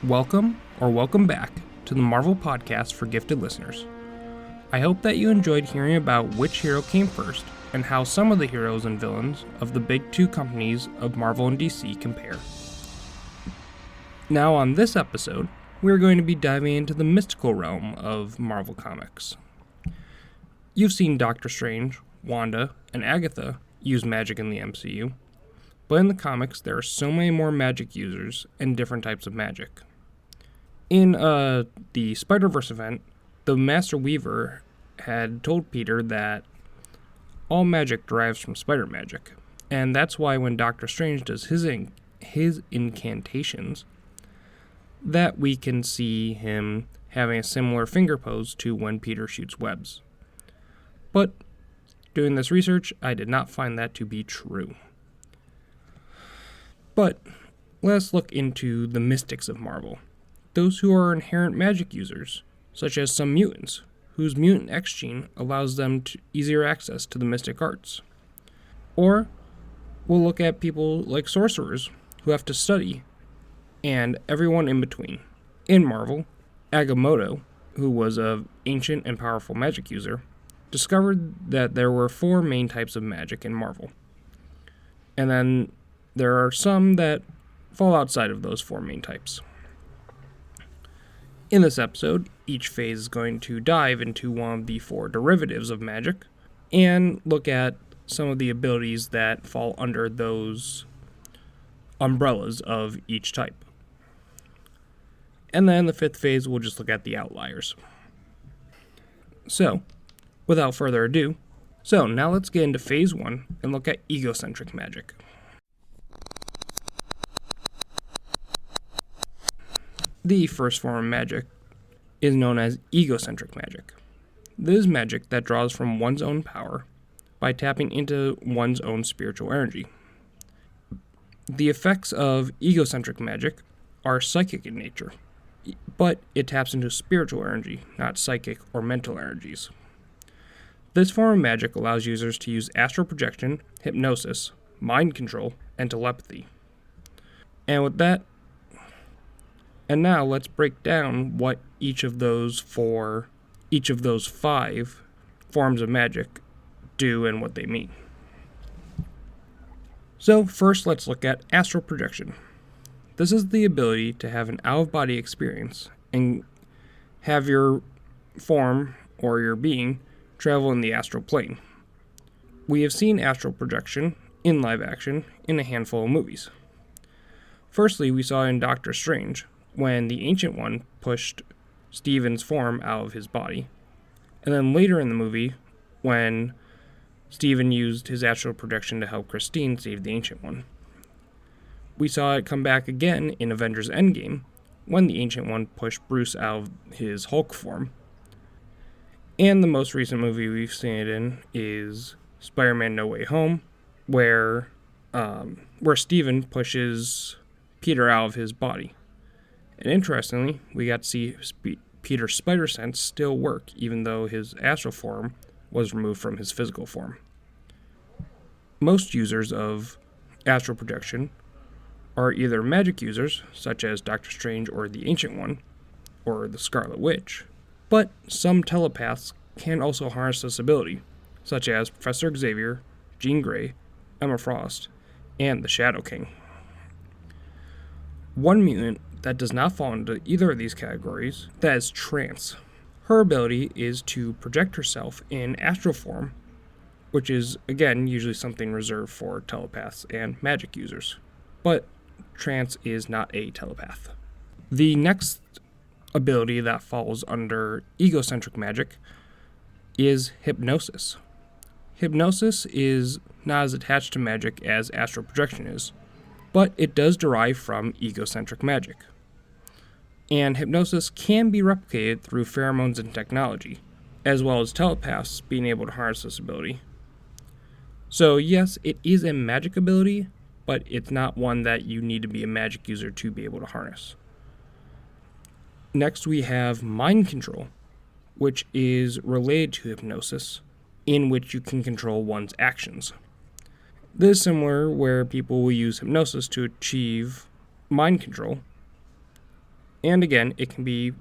Welcome or welcome back to the Marvel Podcast for gifted listeners. I hope that you enjoyed hearing about which hero came first and how some of the heroes and villains of the big two companies of Marvel and DC compare. Now on this episode, we're going to be diving into the mystical realm of Marvel Comics. You've seen Doctor Strange, Wanda, and Agatha use magic in the MCU, but in the comics there are so many more magic users and different types of magic. In the Spider-Verse event, the Master Weaver had told Peter that all magic derives from spider magic, and that's why when Doctor Strange does his incantations, that we can see him having a similar finger pose to when Peter shoots webs. But doing this research, I did not find that to be true. But let's look into the mystics of Marvel. Those who are inherent magic users, such as some mutants, whose mutant X gene allows them easier access to the mystic arts. Or we'll look at people like sorcerers, who have to study, and everyone in between. In Marvel, Agamotto, who was an ancient and powerful magic user, discovered that there were 4 main types of magic in Marvel. And then there are some that fall outside of those 4 main types. In this episode, each phase is going to dive into one of the 4 derivatives of magic and look at some of the abilities that fall under those umbrellas of each type. And then the 5th phase, we'll just look at the outliers. So, without further ado, now let's get into phase 1 and look at egocentric magic. The first form of magic is known as egocentric magic. This is magic that draws from one's own power by tapping into one's own spiritual energy. The effects of egocentric magic are psychic in nature, but it taps into spiritual energy, not psychic or mental energies. This form of magic allows users to use astral projection, hypnosis, mind control, and telepathy. And now let's break down what each of those 5 forms of magic do and what they mean. So first let's look at astral projection. This is the ability to have an out-of-body experience and have your form or your being travel in the astral plane. We have seen astral projection in live action in a handful of movies. Firstly, we saw in Doctor Strange, when the Ancient One pushed Stephen's form out of his body. And then later in the movie, when Stephen used his astral projection to help Christine save the Ancient One. We saw it come back again in Avengers Endgame, when the Ancient One pushed Bruce out of his Hulk form. And the most recent movie we've seen it in is Spider-Man No Way Home, where Stephen pushes Peter out of his body. And interestingly, we got to see Peter's spider sense still work, even though his astral form was removed from his physical form. Most users of astral projection are either magic users, such as Doctor Strange or the Ancient One, or the Scarlet Witch, but some telepaths can also harness this ability, such as Professor Xavier, Jean Grey, Emma Frost, and the Shadow King. One mutant that does not fall into either of these categories, that is Trance. Her ability is to project herself in astral form, which is, again, usually something reserved for telepaths and magic users. But Trance is not a telepath. The next ability that falls under egocentric magic is hypnosis. Hypnosis is not as attached to magic as astral projection is, but it does derive from egocentric magic. And hypnosis can be replicated through pheromones and technology, as well as telepaths being able to harness this ability. So yes, it is a magic ability, but it's not one that you need to be a magic user to be able to harness. Next we have mind control, which is related to hypnosis, in which you can control one's actions. This is similar, where people will use hypnosis to achieve mind control, And again, it can be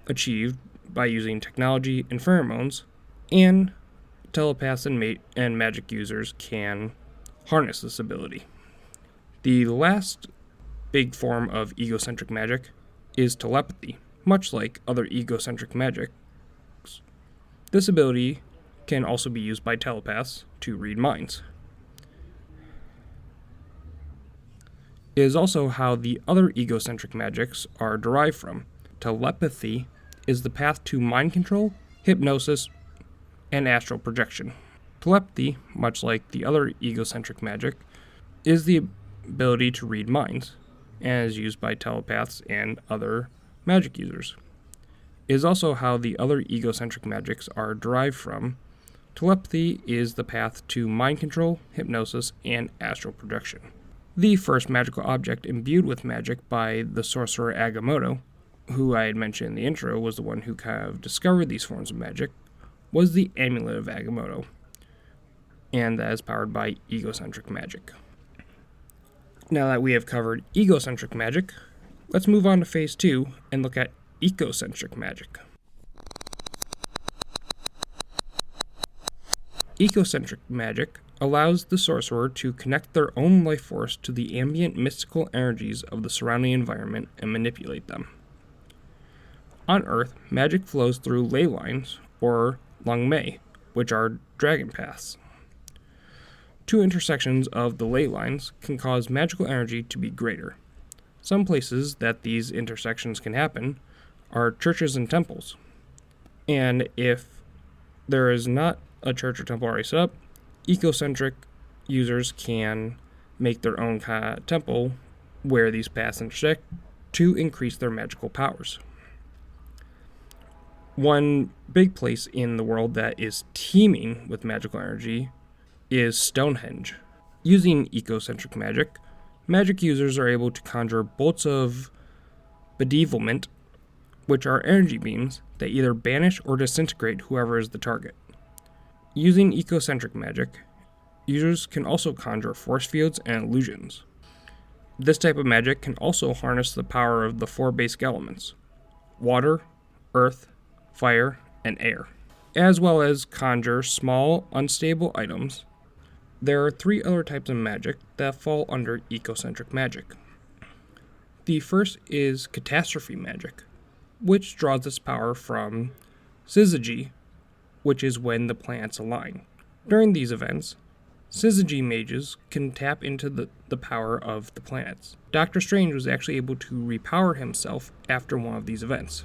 achieved by using technology and pheromones, and telepaths and magic users can harness this ability. The last big form of egocentric magic is telepathy. Much like other egocentric magics, this ability can also be used by telepaths to read minds. It is also how the other egocentric magics are derived from. Telepathy is the path to mind control, hypnosis, and astral projection. Telepathy, much like the other egocentric magic, is the ability to read minds, and is used by telepaths and other magic users. It is also how the other egocentric magics are derived from. Telepathy is the path to mind control, hypnosis, and astral projection. The first magical object imbued with magic by the sorcerer Agamotto, who I had mentioned in the intro was the one who kind of discovered these forms of magic, was the Amulet of Agamotto, and that is powered by egocentric magic. Now that we have covered egocentric magic, let's move on to phase 2 and look at ecocentric magic. Ecocentric magic allows the sorcerer to connect their own life force to the ambient mystical energies of the surrounding environment and manipulate them. On Earth, magic flows through ley lines, or langmei, which are dragon paths. Two intersections of the ley lines can cause magical energy to be greater. Some places that these intersections can happen are churches and temples. And if there is not a church or temple already set up, ecocentric users can make their own kind of temple where these paths intersect to increase their magical powers. One big place in the world that is teeming with magical energy is Stonehenge. Using ecocentric magic, magic users are able to conjure bolts of bedevilment, which are energy beams that either banish or disintegrate whoever is the target. Using ecocentric magic, users can also conjure force fields and illusions. This type of magic can also harness the power of the 4 basic elements: water, earth, fire, and air, as well as conjure small, unstable items. There are 3 other types of magic that fall under ecocentric magic. The first is catastrophe magic, which draws its power from syzygy, which is when the planets align. During these events, syzygy mages can tap into the power of the planets. Doctor Strange was actually able to repower himself after one of these events.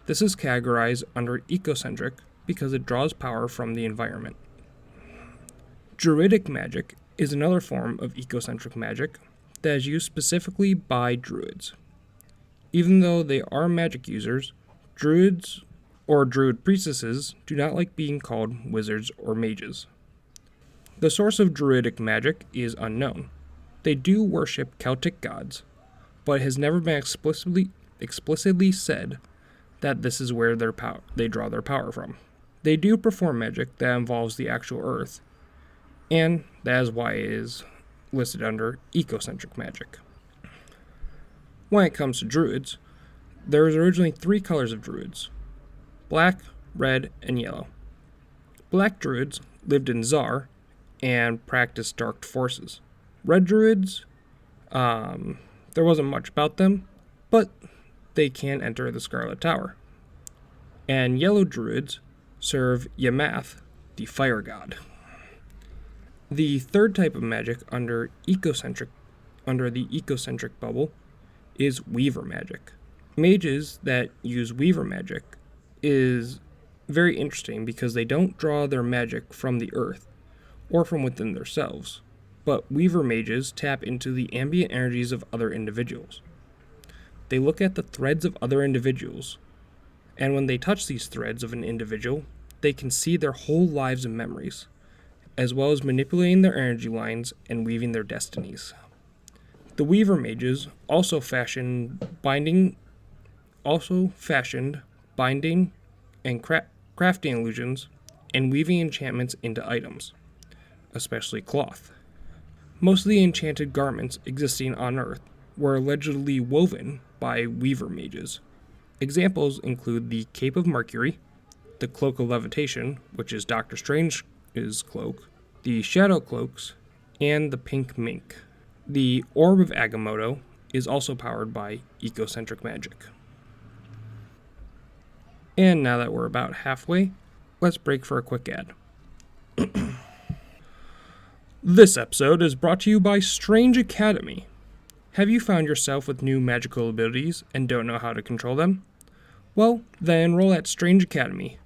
This is categorized under ecocentric because it draws power from the environment. Druidic magic is another form of ecocentric magic that is used specifically by druids. Even though they are magic users, druids or druid priestesses do not like being called wizards or mages. The source of druidic magic is unknown. They do worship Celtic gods, but it has never been explicitly said that this is where they draw their power from. They do perform magic that involves the actual earth, and that is why it is listed under ecocentric magic. When it comes to druids, there was originally 3 colors of druids: black, red, and yellow. Black druids lived in Zar and practiced dark forces. Red druids, there wasn't much about them, but they can enter the Scarlet Tower. And yellow druids serve Yamath, the fire god. The third type of magic under the ecocentric bubble is weaver magic. Mages that use weaver magic is very interesting because they don't draw their magic from the earth or from within themselves, but weaver mages tap into the ambient energies of other individuals. They look at the threads of other individuals, and when they touch these threads of an individual, they can see their whole lives and memories, as well as manipulating their energy lines and weaving their destinies. The weaver mages also fashioned binding and crafting illusions and weaving enchantments into items, especially cloth. Most of the enchanted garments existing on Earth were allegedly woven by weaver mages. Examples include the Cape of Mercury, the Cloak of Levitation, which is Doctor Strange's cloak, the Shadow Cloaks, and the Pink Mink. The Orb of Agamotto is also powered by ecocentric magic. And now that we're about halfway, let's break for a quick ad. This episode is brought to you by Strange Academy. Have you found yourself with new magical abilities and don't know how to control them? Well, then enroll at Strange Academy.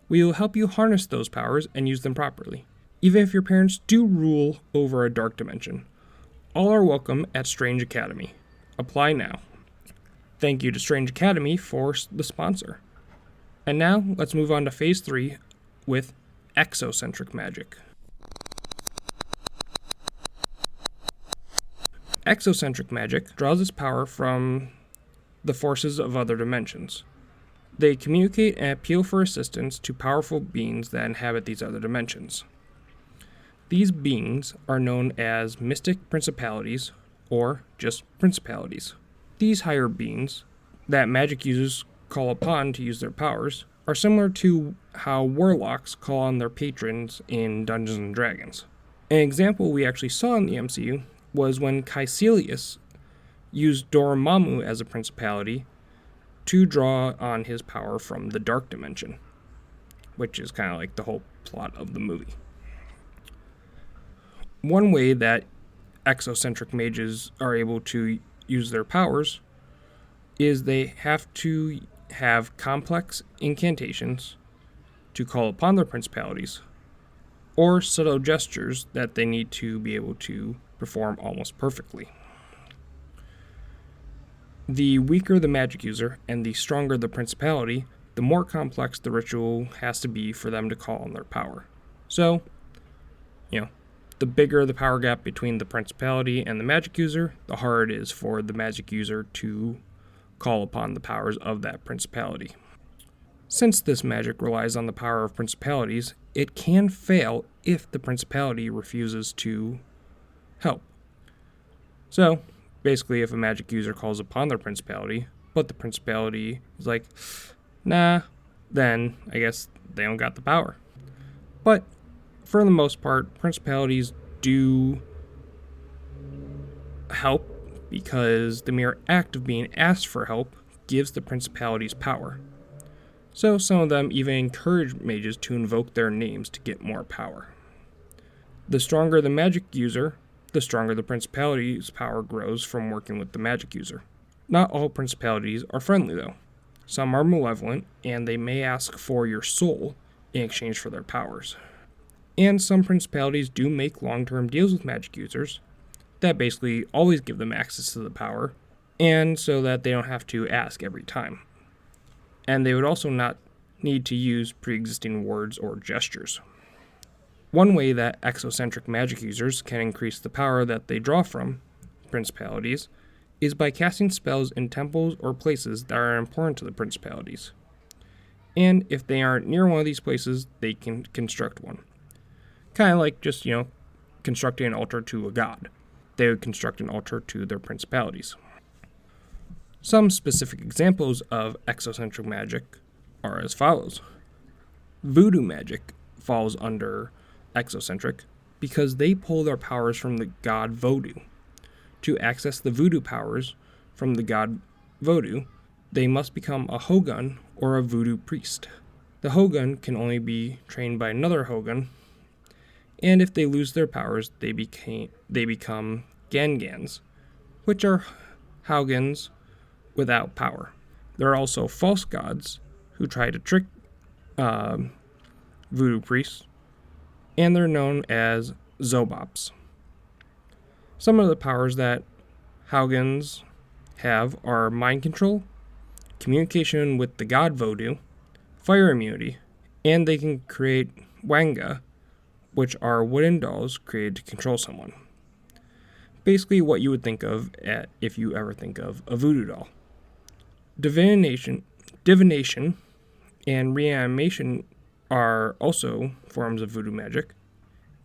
We will help you harness those powers and use them properly, even if your parents do rule over a dark dimension. All are welcome at Strange Academy. Apply now. Thank you to Strange Academy for the sponsor. And now, let's move on to Phase 3 with exocentric magic. Exocentric magic draws its power from the forces of other dimensions. They communicate and appeal for assistance to powerful beings that inhabit these other dimensions. These beings are known as mystic principalities, or just principalities. These higher beings that magic users call upon to use their powers are similar to how warlocks call on their patrons in Dungeons & Dragons. An example we actually saw in the MCU was when Caecilius used Dormammu as a principality to draw on his power from the dark dimension, which is kind of like the whole plot of the movie. One way that exocentric mages are able to use their powers is they have to have complex incantations to call upon their principalities, or subtle gestures that they need to be able to perform almost perfectly. The weaker the magic user and the stronger the principality, the more complex the ritual has to be for them to call on their power. So, the bigger the power gap between the principality and the magic user, the harder it is for the magic user to call upon the powers of that principality. Since this magic relies on the power of principalities, it can fail if the principality refuses to help. So, basically, if a magic user calls upon their principality, but the principality is like, nah, then I guess they don't got the power. But for the most part, principalities do help because the mere act of being asked for help gives the principalities power. So some of them even encourage mages to invoke their names to get more power. The stronger the magic user, the stronger the principality's power grows from working with the magic user. Not all principalities are friendly though. Some are malevolent, and they may ask for your soul in exchange for their powers. And some principalities do make long-term deals with magic users that basically always give them access to the power, and so that they don't have to ask every time. And they would also not need to use pre-existing words or gestures. One way that exocentric magic users can increase the power that they draw from principalities is by casting spells in temples or places that are important to the principalities. And if they aren't near one of these places, they can construct one. Kind of like just, constructing an altar to a god. They would construct an altar to their principalities. Some specific examples of exocentric magic are as follows. Voodoo magic falls under exocentric because they pull their powers from the god Vodou. To access the voodoo powers from the god Vodou, they must become a Hogun or a voodoo priest. The Hogun can only be trained by another Hogun, and if they lose their powers, they become Gangans, which are Haugens without power. There are also false gods who try to trick voodoo priests, and they're known as Zobops. Some of the powers that Haugens have are mind control, communication with the god Vodou, fire immunity, and they can create Wanga, which are wooden dolls created to control someone. Basically what you would think of if you ever think of a voodoo doll. Divination and reanimation are also forms of voodoo magic,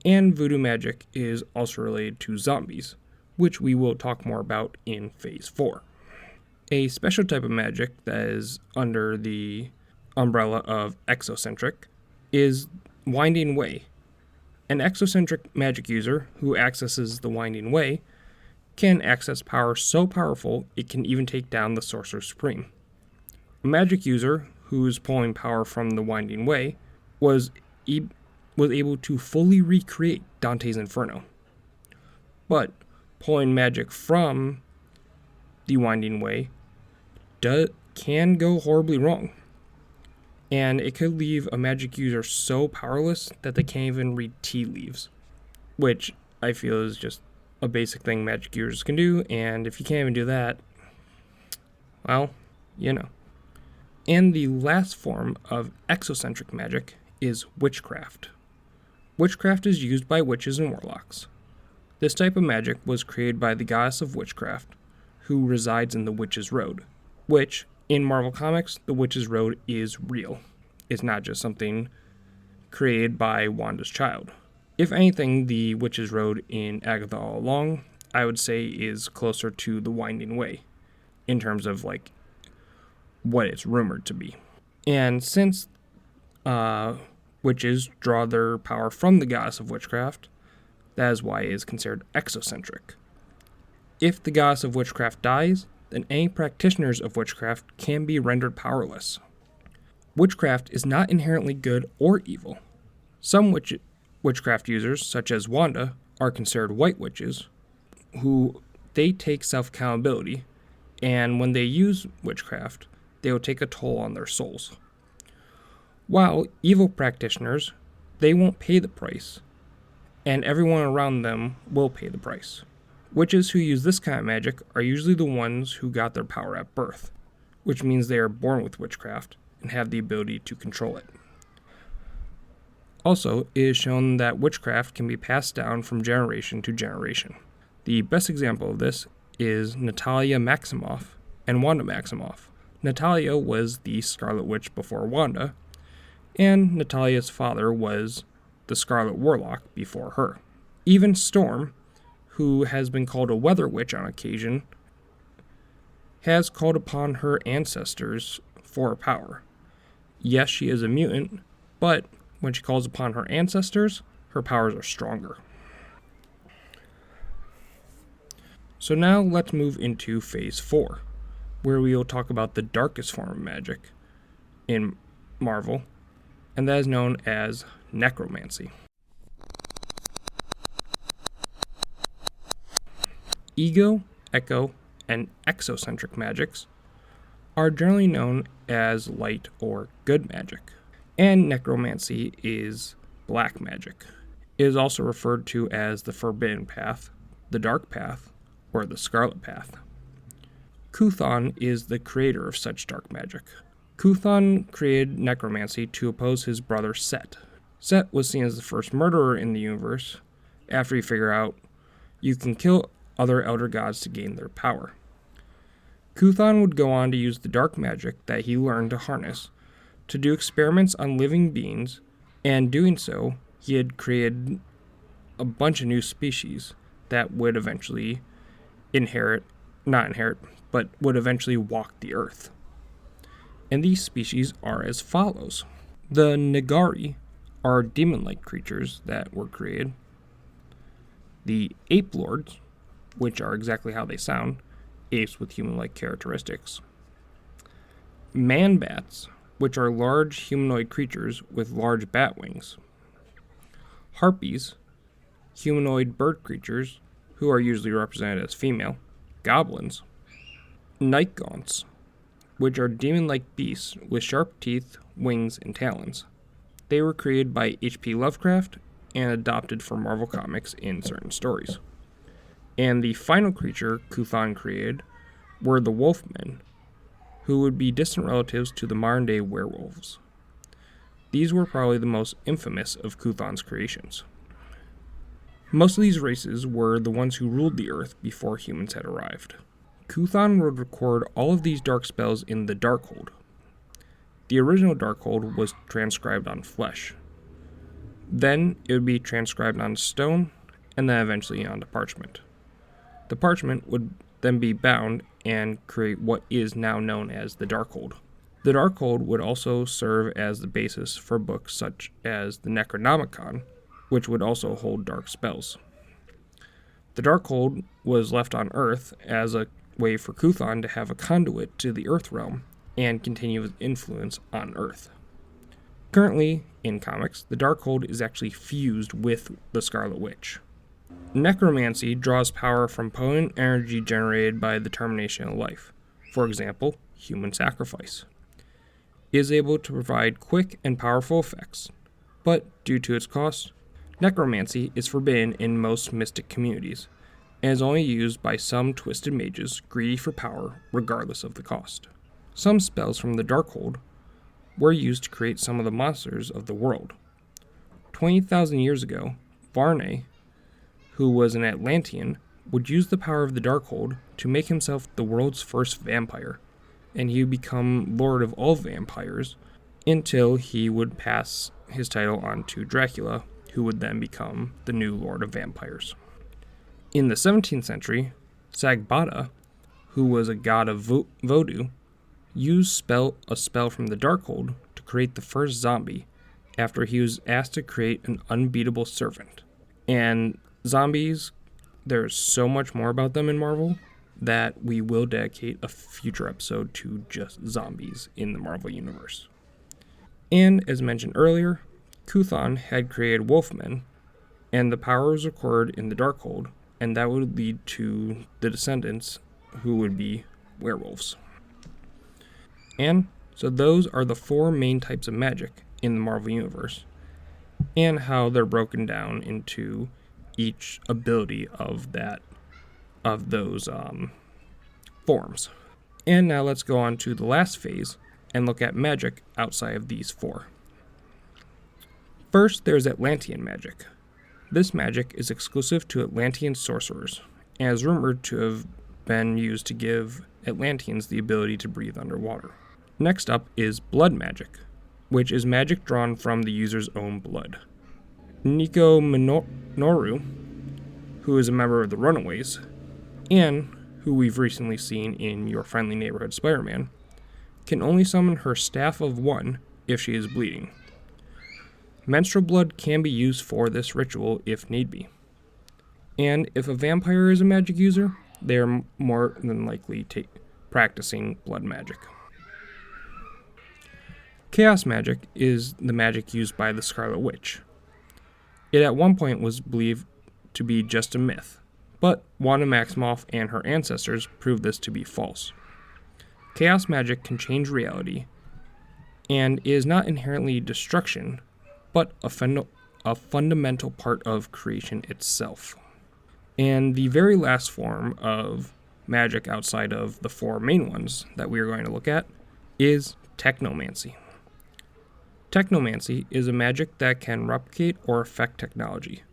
and voodoo magic is also related to zombies, which we will talk more about in Phase 4. A special type of magic that is under the umbrella of exocentric is Winding Way. An exocentric magic user who accesses the Winding Way can access power so powerful it can even take down the Sorcerer Supreme. A magic user who's pulling power from the Winding Way was able to fully recreate Dante's Inferno. But pulling magic from the Winding Way can go horribly wrong. And it could leave a magic user so powerless that they can't even read tea leaves, which I feel is just a basic thing magic users can do, and if you can't even do that, well, you know. And the last form of exocentric magic is witchcraft. Witchcraft is used by witches and warlocks. This type of magic was created by the goddess of witchcraft, who resides in the Witch's Road, which, in Marvel Comics, the Witch's Road is real. It's not just something created by Wanda's child. If anything, the Witch's Road in Agatha All Along, I would say, is closer to the Winding Way, in terms of, like, what it's rumored to be. And since witches draw their power from the goddess of witchcraft, that is why it is considered exocentric. If the goddess of witchcraft dies, then any practitioners of witchcraft can be rendered powerless. Witchcraft is not inherently good or evil. Some witchcraft users, such as Wanda, are considered white witches, who they take self-accountability, and when they use witchcraft, they will take a toll on their souls. While evil practitioners, they won't pay the price, and everyone around them will pay the price. Witches who use this kind of magic are usually the ones who got their power at birth, which means they are born with witchcraft and have the ability to control it. Also, it is shown that witchcraft can be passed down from generation to generation. The best example of this is Natalia Maximoff and Wanda Maximoff. Natalia was the Scarlet Witch before Wanda, and Natalia's father was the Scarlet Warlock before her. Even Storm, who has been called a Weather Witch on occasion, has called upon her ancestors for power. Yes, she is a mutant, but when she calls upon her ancestors, her powers are stronger. So now let's move into Phase 4, where we will talk about the darkest form of magic in Marvel, and that is known as necromancy. Ego, echo, and exocentric magics are generally known as light or good magic, and necromancy is black magic. It is also referred to as the forbidden path, the dark path, or the scarlet path. Chthon is the creator of such dark magic. Chthon created necromancy to oppose his brother Set. Set was seen as the first murderer in the universe after he figured out you can kill other elder gods to gain their power. Chthon would go on to use the dark magic that he learned to harness to do experiments on living beings, and doing so, he had created a bunch of new species that would eventually would eventually walk the earth. And these species are as follows. The Nagari are demon-like creatures that were created. The Ape Lords, which are exactly how they sound, apes with human-like characteristics. Man-bats, which are large humanoid creatures with large bat wings. Harpies, humanoid bird creatures, who are usually represented as female. Goblins. Night Gaunts, which are demon-like beasts with sharp teeth, wings, and talons. They were created by H.P. Lovecraft and adopted for Marvel Comics in certain stories. And the final creature Chthon created were the Wolfmen, who would be distant relatives to the modern-day werewolves. These were probably the most infamous of Chthon's creations. Most of these races were the ones who ruled the Earth before humans had arrived. Chthon would record all of these dark spells in the Darkhold. The original Darkhold was transcribed on flesh. Then it would be transcribed on stone, and then eventually onto parchment. The parchment would then be bound and create what is now known as the Darkhold. The Darkhold would also serve as the basis for books such as the Necronomicon, which would also hold dark spells. The Darkhold was left on Earth as a way for Kuthon to have a conduit to the Earth realm and continue his influence on Earth. Currently, in comics, the Darkhold is actually fused with the Scarlet Witch. Necromancy draws power from potent energy generated by the termination of life, for example, human sacrifice. It is able to provide quick and powerful effects, but due to its cost, necromancy is forbidden in most mystic communities, and is only used by some twisted mages greedy for power regardless of the cost. Some spells from the Darkhold were used to create some of the monsters of the world. 20,000 years ago, Varney, who was an Atlantean, would use the power of the Darkhold to make himself the world's first vampire, and he would become Lord of all vampires until he would pass his title on to Dracula, who would then become the new Lord of Vampires. In the 17th century, Sagbada, who was a god of voodoo, used a spell from the Darkhold to create the first zombie after he was asked to create an unbeatable servant. And zombies, there's so much more about them in Marvel that we will dedicate a future episode to just zombies in the Marvel Universe. And as mentioned earlier, Kuthon had created Wolfmen, and the power was recorded in the Darkhold, and that would lead to the descendants who would be werewolves. And so those are the 4 main types of magic in the Marvel Universe, and how they're broken down into each ability of those forms. And now let's go on to the last phase and look at magic outside of these 4. First, there's Atlantean magic. This magic is exclusive to Atlantean sorcerers, and is rumored to have been used to give Atlanteans the ability to breathe underwater. Next up is blood magic, which is magic drawn from the user's own blood. Nico Minoru, who is a member of the Runaways, and who we've recently seen in Your Friendly Neighborhood Spider-Man, can only summon her Staff of One if she is bleeding. Menstrual blood can be used for this ritual if need be. And if a vampire is a magic user, they are more than likely practicing blood magic. Chaos magic is the magic used by the Scarlet Witch. It at one point was believed to be just a myth, but Wanda Maximoff and her ancestors proved this to be false. Chaos magic can change reality, and is not inherently destruction, but a fundamental part of creation itself. And the very last form of magic outside of the 4 main ones that we are going to look at is technomancy. Technomancy is a magic that can replicate or affect technology.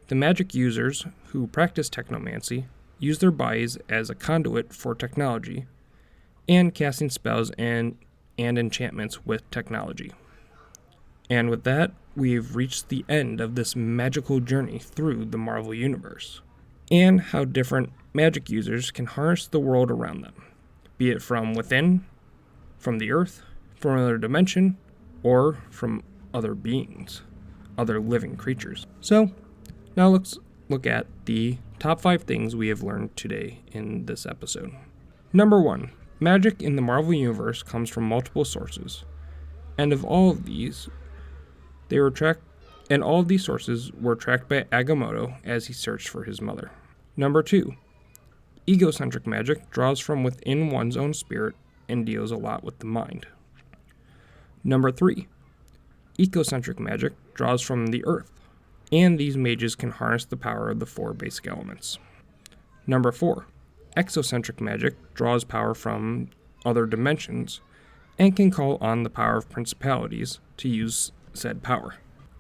The magic users who practice technomancy use their bodies as a conduit for technology and casting spells and enchantments with technology. And with that, we've reached the end of this magical journey through the Marvel Universe, and how different magic users can harness the world around them, be it from within, from the earth, from another dimension, or from other beings, other living creatures. So, now let's look at the top 5 things we have learned today in this episode. Number 1, magic in the Marvel Universe comes from multiple sources, and of all of these, all of these sources were tracked by Agamotto as he searched for his mother. Number 2, egocentric magic draws from within one's own spirit and deals a lot with the mind. Number 3, ecocentric magic draws from the earth, and these mages can harness the power of the 4 basic elements. Number 4, exocentric magic draws power from other dimensions and can call on the power of principalities to use said power.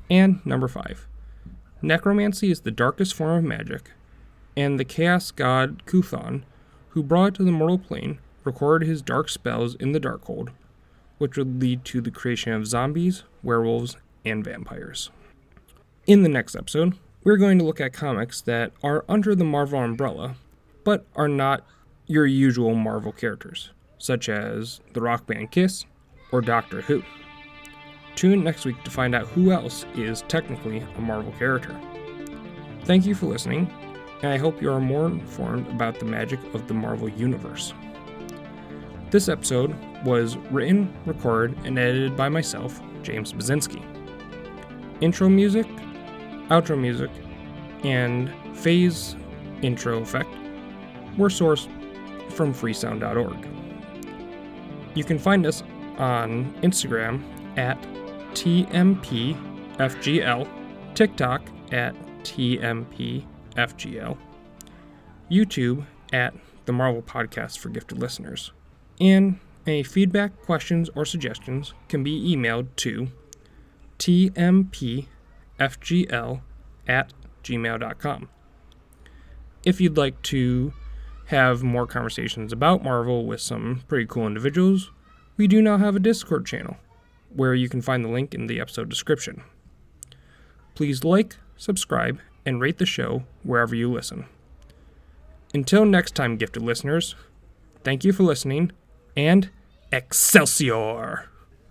And number 5, necromancy is the darkest form of magic, and the chaos god Kuthon, who brought it to the mortal plane, recorded his dark spells in the Darkhold, which would lead to the creation of zombies, werewolves, and vampires. In the next episode, we're going to look at comics that are under the Marvel umbrella, but are not your usual Marvel characters, such as the rock band Kiss or Doctor Who. Tune in next week to find out who else is technically a Marvel character. Thank you for listening, and I hope you are more informed about the magic of the Marvel Universe. This episode was written, recorded, and edited by myself, James Bazinski. Intro music, outro music, and phase intro effect were sourced from freesound.org. You can find us on Instagram at TMPFGL, TikTok at TMPFGL, YouTube at The Marvel Podcast for Gifted Listeners, and any feedback, questions, or suggestions can be emailed to tmpfgl@gmail.com. If you'd like to have more conversations about Marvel with some pretty cool individuals, we do now have a Discord channel, where you can find the link in the episode description. Please like, subscribe, and rate the show wherever you listen. Until next time, gifted listeners, thank you for listening, and Excelsior!